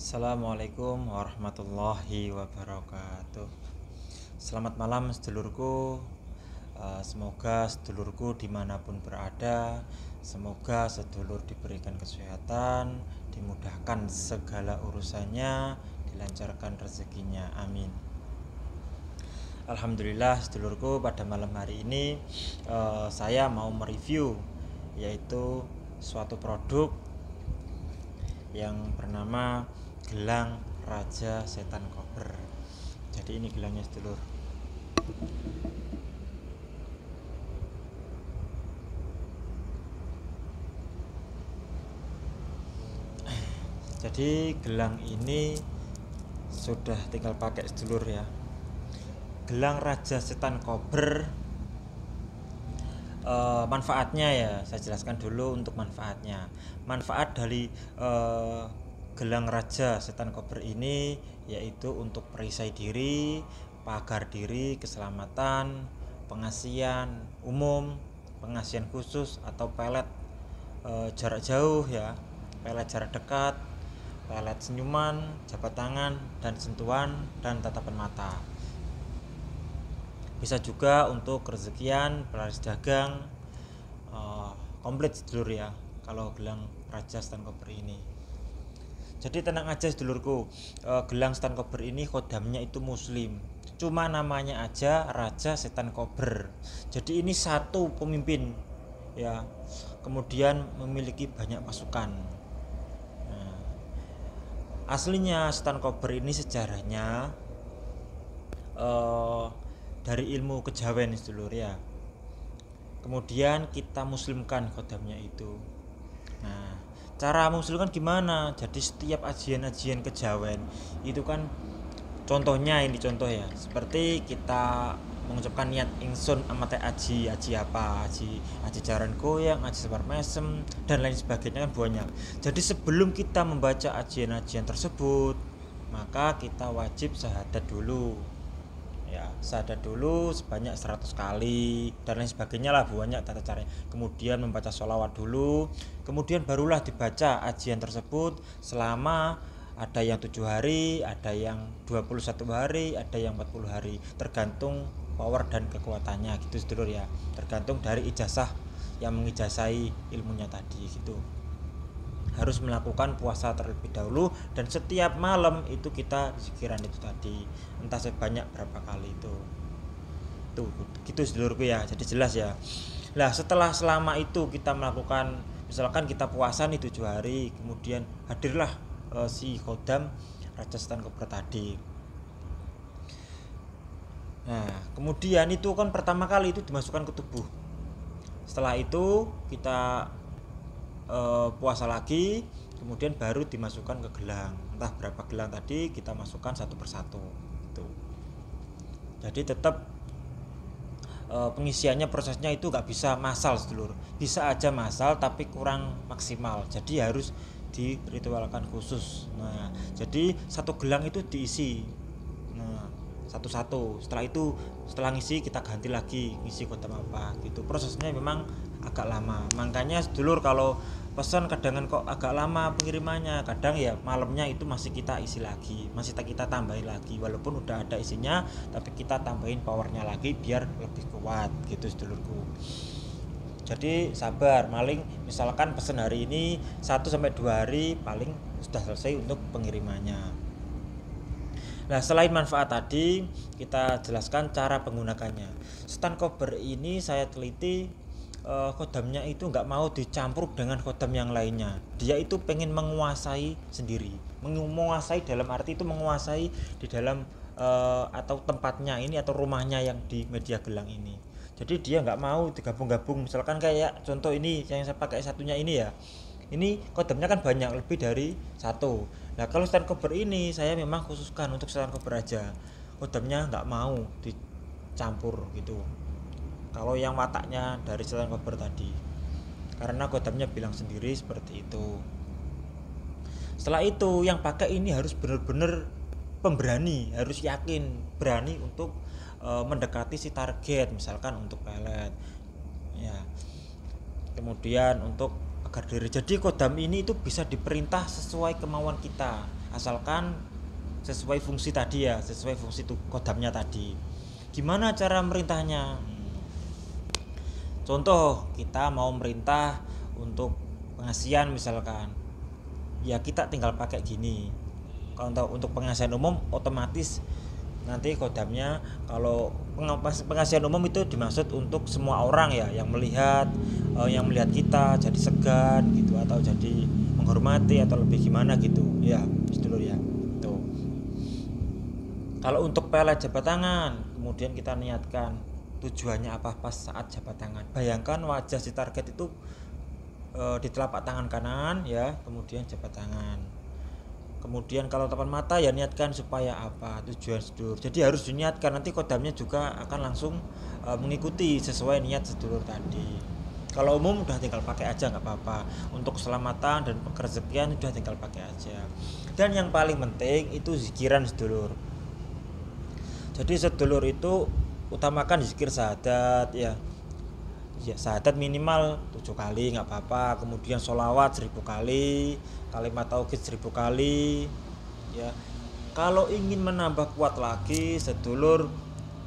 Assalamualaikum warahmatullahi wabarakatuh. Selamat malam sedulurku. Semoga sedulurku dimanapun berada, semoga sedulur diberikan kesehatan, dimudahkan segala urusannya, dilancarkan rezekinya, amin. Alhamdulillah sedulurku, pada malam hari ini saya mau mereview yaitu suatu produk yang bernama gelang Raja Setan Kober. Jadi ini gelangnya sedulur. Jadi gelang ini sudah tinggal pakai sedulur ya. Gelang Raja Setan Kober, manfaatnya ya saya jelaskan dulu untuk manfaatnya. Manfaat dari gelang Raja Setan Kober ini yaitu untuk perisai diri, pagar diri, keselamatan, pengasihan umum, pengasihan khusus atau pelet jarak jauh ya, pelet jarak dekat, pelet senyuman, jabat tangan, dan sentuhan dan tatapan mata. Bisa juga untuk rezekian, pelaris dagang, komplit sedulur ya kalau gelang Raja Setan Kober ini. Jadi tenang aja sedulurku, gelang Setan Kober ini kodamnya itu muslim, cuma namanya aja Raja Setan Kober. Jadi ini satu pemimpin ya, kemudian memiliki banyak pasukan. Nah, aslinya Setan Kober ini sejarahnya dari ilmu kejawen sedulur ya. Kemudian kita muslimkan kodamnya itu. Nah, cara muslimkan gimana? Jadi setiap ajian-ajian kejawen itu kan contohnya, ini contoh ya, seperti kita mengucapkan niat ingsun amate aji apa, aji jaran goyang, aji sebar mesem, dan lain sebagainya kan banyak. Jadi sebelum kita membaca ajian-ajian tersebut, maka kita wajib syahadat dulu ya, syahadat dulu sebanyak 100 kali dan lain sebagainya lah, banyak tata caranya. Kemudian membaca sholawat dulu, kemudian barulah dibaca ajian tersebut selama ada yang 7 hari, ada yang 21 hari, ada yang 40 hari, tergantung power dan kekuatannya gitu sedulur ya, tergantung dari ijazah yang mengijazahi ilmunya tadi gitu. Harus melakukan puasa terlebih dahulu, dan setiap malam itu kita zikiran itu tadi, entah sebanyak berapa kali itu. Tuh, gitu sedulurku ya. Jadi jelas ya. Nah, setelah selama itu kita melakukan, misalkan kita puasa nih 7 hari, kemudian hadirlah si Khodam Raja Setan Kober tadi. Nah, kemudian itu kan pertama kali itu dimasukkan ke tubuh. Setelah itu kita puasa lagi, kemudian baru dimasukkan ke gelang. Entah berapa gelang tadi kita masukkan satu persatu gitu. Jadi tetap pengisiannya, prosesnya itu nggak bisa massal sedulur, bisa aja massal tapi kurang maksimal, jadi harus diritualkan khusus. Nah, jadi satu gelang itu diisi satu-satu. Setelah itu, setelah ngisi kita ganti lagi ngisi kodam apa gitu. Prosesnya memang agak lama. Makanya sedulur kalau pesan kadang kok agak lama pengirimannya, kadang ya malamnya itu masih kita isi lagi, masih kita tambahin lagi, walaupun udah ada isinya tapi kita tambahin powernya lagi biar lebih kuat gitu sedulurku. Jadi sabar, paling misalkan pesan hari ini 1 sampai 2 hari paling sudah selesai untuk pengirimannya. Nah, selain manfaat tadi, kita jelaskan cara penggunakannya. Setan Kober ini saya teliti, kodamnya itu nggak mau dicampur dengan kodam yang lainnya. Dia itu pengen menguasai sendiri. Menguasai dalam arti itu menguasai di dalam atau tempatnya ini atau rumahnya yang di media gelang ini. Jadi dia nggak mau digabung-gabung. Misalkan kayak contoh ini yang saya pakai satunya ini ya. Ini kodamnya kan banyak, lebih dari satu. Nah, kalau Setan Kober ini saya memang khususkan untuk Setan Kober aja. Kodamnya nggak mau dicampur gitu. Kalau yang wataknya dari Setan Kober tadi, karena kodamnya bilang sendiri seperti itu. Setelah itu yang pakai ini harus benar-benar pemberani, harus yakin, berani untuk mendekati si target, misalkan untuk pelet ya. Kemudian untuk pagar diri. Jadi kodam ini itu bisa diperintah sesuai kemauan kita, asalkan sesuai fungsi tadi ya, sesuai fungsi kodamnya tadi. Gimana cara merintahnya? Contoh, kita mau merintah untuk pengasihan misalkan, ya kita tinggal pakai gini. Kalau untuk pengasihan umum otomatis nanti kodamnya, kalau pengasihan umum itu dimaksud untuk semua orang ya, yang melihat kita jadi segan gitu, atau jadi menghormati atau lebih gimana gitu ya sedulur ya. Tuh. Kalau untuk pelet jabat tangan, kemudian kita niatkan tujuannya apa pas saat jabat tangan. Bayangkan wajah si target itu di telapak tangan kanan ya, kemudian jabat tangan. Kemudian kalau tatapan mata ya niatkan supaya apa tujuan sedulur. Jadi harus diniatkan, nanti kodamnya juga akan langsung mengikuti sesuai niat sedulur tadi. Kalau umum udah tinggal pakai aja nggak apa-apa. Untuk keselamatan dan pekerjaan udah tinggal pakai aja. Dan yang paling penting itu zikiran sedulur. Jadi sedulur itu utamakan zikir syahadat ya. Ya syahadat minimal 7 kali nggak apa-apa, kemudian sholawat 1000 kali, kalimat tauhid 1000 kali ya. Kalau ingin menambah kuat lagi sedulur,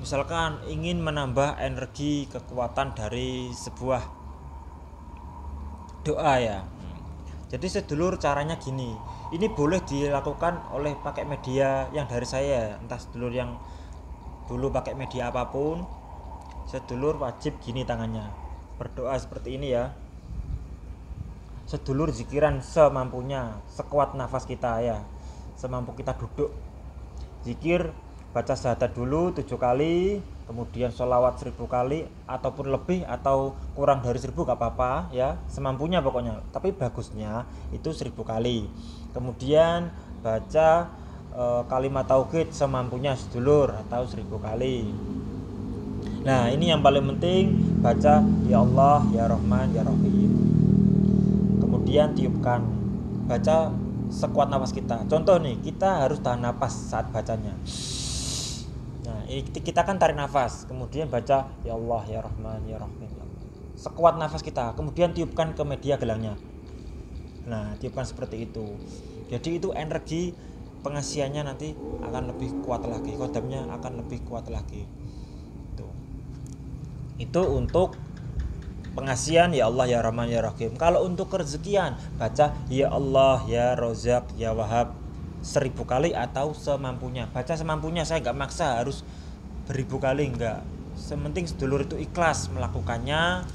misalkan ingin menambah energi kekuatan dari sebuah doa ya, jadi sedulur caranya gini, ini boleh dilakukan oleh pakai media yang dari saya, entah sedulur yang dulu pakai media apapun, sedulur wajib gini tangannya berdoa seperti ini ya. Sedulur zikiran semampunya, sekuat nafas kita ya, semampu kita duduk. Zikir baca syahadat dulu 7 kali, kemudian sholawat 1000 kali, ataupun lebih atau kurang dari 1000 gak apa-apa ya, semampunya pokoknya. Tapi bagusnya itu 1000 kali. Kemudian baca kalimat tauhid semampunya sedulur atau 1000 kali. Nah ini yang paling penting, baca ya Allah, ya Rahman, ya Rahim. Kemudian tiupkan, baca sekuat nafas kita. Contoh nih, kita harus tahan nafas saat bacanya. Nah kita kan tarik nafas, kemudian baca ya Allah, ya Rahman, ya Rahim, sekuat nafas kita. Kemudian tiupkan ke media gelangnya. Nah tiupkan seperti itu. Jadi itu energi pengasihannya nanti akan lebih kuat lagi, kodamnya akan lebih kuat lagi. Itu untuk pengasihan ya Allah, ya Rahman, ya Rahim. Kalau untuk rezekian, baca ya Allah, ya Rozak, ya Wahab 1000 kali atau semampunya. Baca semampunya, saya nggak maksa harus 1000 kali, enggak. Sementing sedulur itu ikhlas melakukannya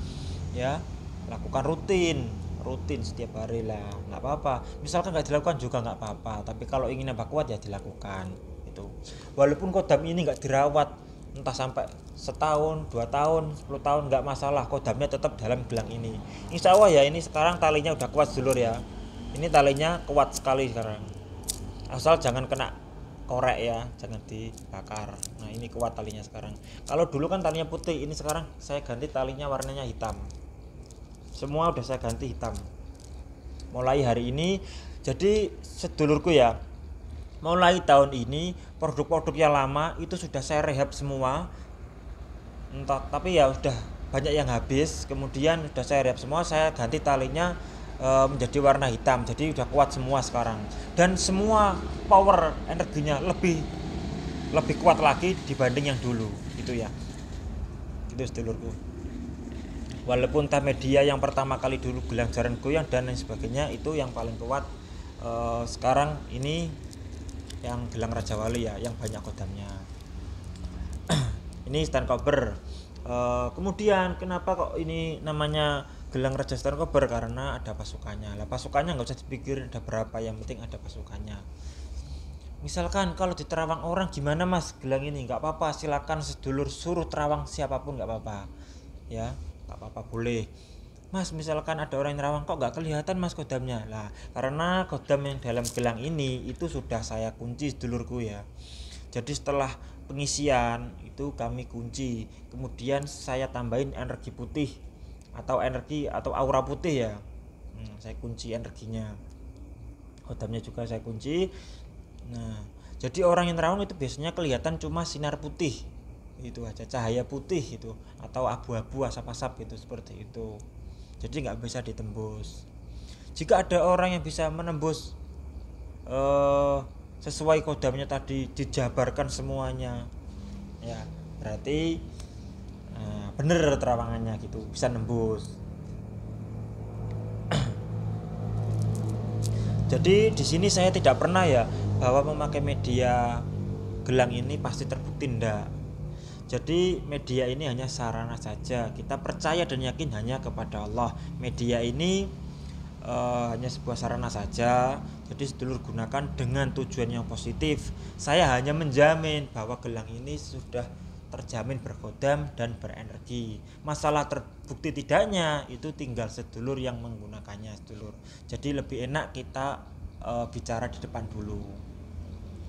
ya, lakukan rutin setiap hari lah, nggak apa-apa. Misalkan nggak dilakukan juga nggak apa-apa, tapi kalau ingin nambah kuat ya dilakukan itu. Walaupun kodam ini nggak dirawat entah sampai setahun, 2 tahun, 10 tahun nggak masalah, kodamnya tetap dalam gelang ini. Insya Allah ya, ini sekarang talinya udah kuat sedulur ya. Ini talinya kuat sekali sekarang. Asal jangan kena korek ya, jangan dibakar. Nah ini kuat talinya sekarang. Kalau dulu kan talinya putih, ini sekarang saya ganti talinya warnanya hitam. Semua udah saya ganti hitam. Mulai hari ini, jadi sedulurku ya, mulai tahun ini produk-produk yang lama itu sudah saya rehab semua. Entah, tapi ya sudah banyak yang habis. Kemudian sudah saya rehab semua, saya ganti talinya menjadi warna hitam. Jadi udah kuat semua sekarang. Dan semua power energinya lebih kuat lagi dibanding yang dulu gitu ya. Itu sedulurku. Walaupun entah media yang pertama kali dulu gelang jaran goyang dan lain sebagainya itu yang paling kuat, sekarang ini yang gelang Raja Wali ya, yang banyak kodamnya. Ini stand cover. Kemudian kenapa kok ini namanya gelang Raja stand cover? Karena ada pasukannya. Lah pasukannya nggak usah dipikir ada berapa, yang penting ada pasukannya. Misalkan kalau di Terawang orang gimana mas gelang ini, nggak apa-apa, silakan sedulur suruh Terawang siapapun nggak apa-apa ya, nggak apa-apa boleh. Mas misalkan ada orang yang Terawang kok nggak kelihatan mas kodamnya, lah karena kodam yang dalam gelang ini itu sudah saya kunci sedulurku ya. Jadi setelah pengisian itu kami kunci, kemudian saya tambahin energi putih atau aura putih ya. Saya kunci energinya, kodamnya juga saya kunci. Nah jadi orang yang Terawang itu biasanya kelihatan cuma sinar putih itu aja, cahaya putih itu, atau abu-abu asap-asap gitu, seperti itu. Jadi nggak bisa ditembus. Jika ada orang yang bisa menembus sesuai kodamnya tadi, dijabarkan semuanya, ya berarti bener terawangannya gitu, bisa nembus. Jadi di sini saya tidak pernah ya bahwa memakai media gelang ini pasti terbukti, ndak. Jadi media ini hanya sarana saja. Kita percaya dan yakin hanya kepada Allah. Media ini hanya sebuah sarana saja. Jadi sedulur gunakan dengan tujuan yang positif. Saya hanya menjamin bahwa gelang ini sudah terjamin berkodam dan berenergi. Masalah terbukti tidaknya itu tinggal sedulur yang menggunakannya, sedulur. Jadi lebih enak kita bicara di depan dulu.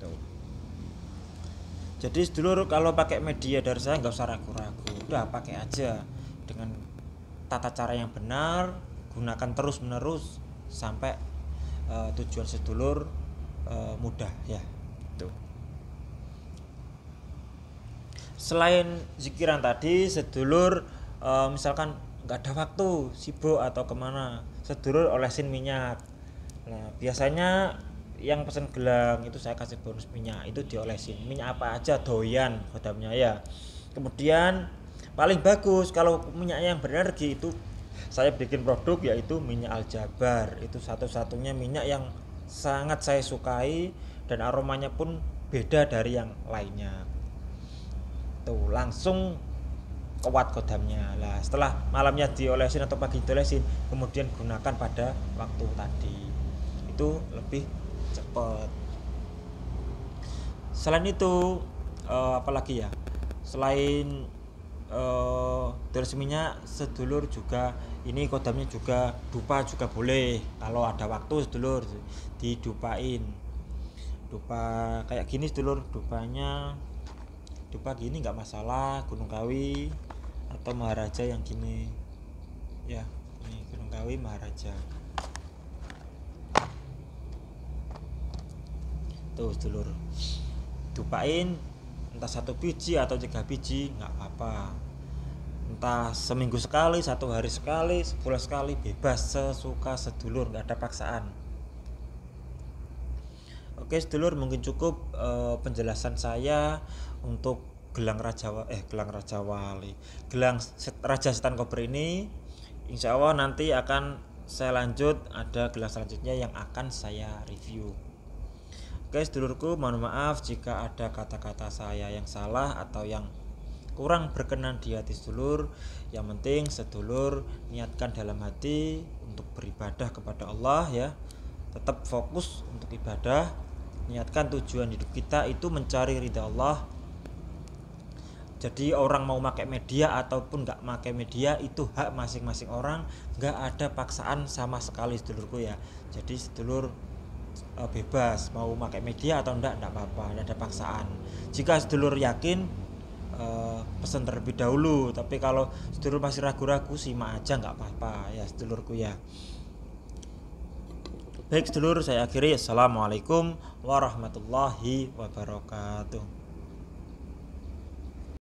Tuh. Jadi sedulur kalau pakai media dari saya nggak usah ragu-ragu, udah pakai aja dengan tata cara yang benar, gunakan terus menerus sampai tujuan sedulur mudah ya. Tuh. Selain zikiran tadi, sedulur misalkan nggak ada waktu, sibuk atau kemana, sedulur olesin minyak. Nah biasanya yang pesen gelang itu saya kasih bonus minyak, itu diolesin minyak apa aja doyan kodamnya ya. Kemudian paling bagus kalau minyak yang berenergi itu saya bikin produk yaitu minyak Aljabar. Itu satu-satunya minyak yang sangat saya sukai dan aromanya pun beda dari yang lainnya. Tuh langsung kuat kodamnya. Lah setelah malamnya diolesin atau pagi diolesin, kemudian gunakan pada waktu tadi, itu lebih cepat. Selain itu apalagi ya, selain dari minyak, sedulur juga ini kodamnya juga dupa juga boleh. Kalau ada waktu sedulur didupain, dupa kayak gini sedulur, dupanya dupa gini nggak masalah, Gunung Kawi atau Maharaja yang gini ya, ini Gunung Kawi Maharaja. Tuh sedulur, dupain entah 1 biji atau 3 biji nggak apa-apa, entah seminggu sekali, 1 hari sekali, sebulan sekali, bebas sesuka sedulur, nggak ada paksaan. Oke sedulur, mungkin cukup penjelasan saya untuk gelang Raja Wali, gelang Raja Setan Kober ini. Insya Allah nanti akan saya lanjut, ada gelang selanjutnya yang akan saya review. Oke sedulurku, mohon maaf jika ada kata-kata saya yang salah atau yang kurang berkenan di hati sedulur. Yang penting sedulur niatkan dalam hati untuk beribadah kepada Allah ya. Tetap fokus untuk ibadah, niatkan tujuan hidup kita itu mencari ridha Allah. Jadi orang mau pakai media ataupun nggak pakai media itu hak masing-masing orang, nggak ada paksaan sama sekali sedulurku ya. Jadi sedulur bebas mau pakai media atau enggak apa-apa, enggak ada paksaan. Jika sedulur yakin pesan terlebih dahulu, tapi kalau sedulur masih ragu-ragu simak aja nggak apa-apa ya sedulurku ya. Baik sedulur, saya akhiri. Assalamualaikum warahmatullahi wabarakatuh.